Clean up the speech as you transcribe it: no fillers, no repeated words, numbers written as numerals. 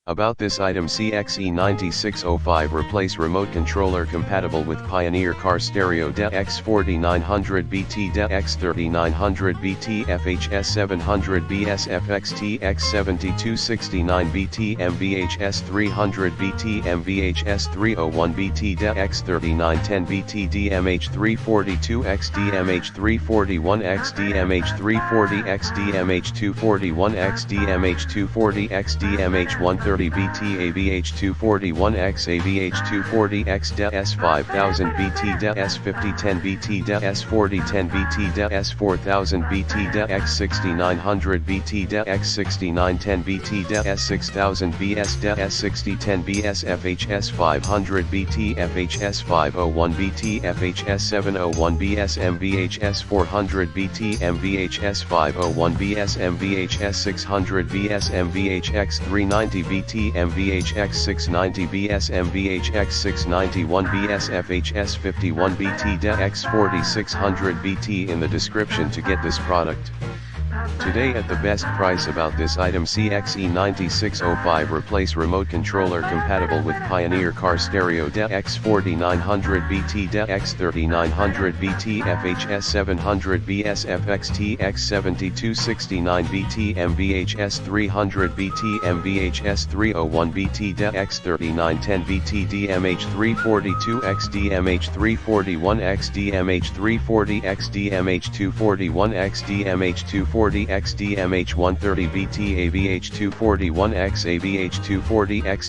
About this item, CXE9605 replace remote controller compatible with Pioneer car stereo DEH-X4900BT, DEH-X3900BT, FHS700B, SFX-TX7269BT, MVHS300BT, MVHS301BT, DEH-X3910BT, DMH342X, DMH341X, DMH340X, DMH241X, DMH240X, DMH130BT, AVH241X, AVH240X, DEH-X5000BT, DEH-X5010BT, DEH-X4010BT, DEH-X4000BT, DEH-X6900BT, DEH-X6910BT, DEH-X6000BS, DEH-X6010BS, FHS500BT, FHS501BT, FHS701BS, MVHS400BT, MVHS501BS, MVHS600BS, MVHX390BT, MVHX690BS, MVHX691BS, FHS51BT, DEH-X4600BT in the description to get this product. Today at the best price. About this item, CXE9605 replace remote controller compatible with Pioneer car stereo DEH-X4900BT, DEH-X3900BT, FHS700BS, FXTX7269BT, MVHS300BT, MVHS301BT, DEH-X3910BT, DMH342X, DMH341X, DMH340X, DMH241X, DMH240X, DMH130BT, AVH241X, AVH240X,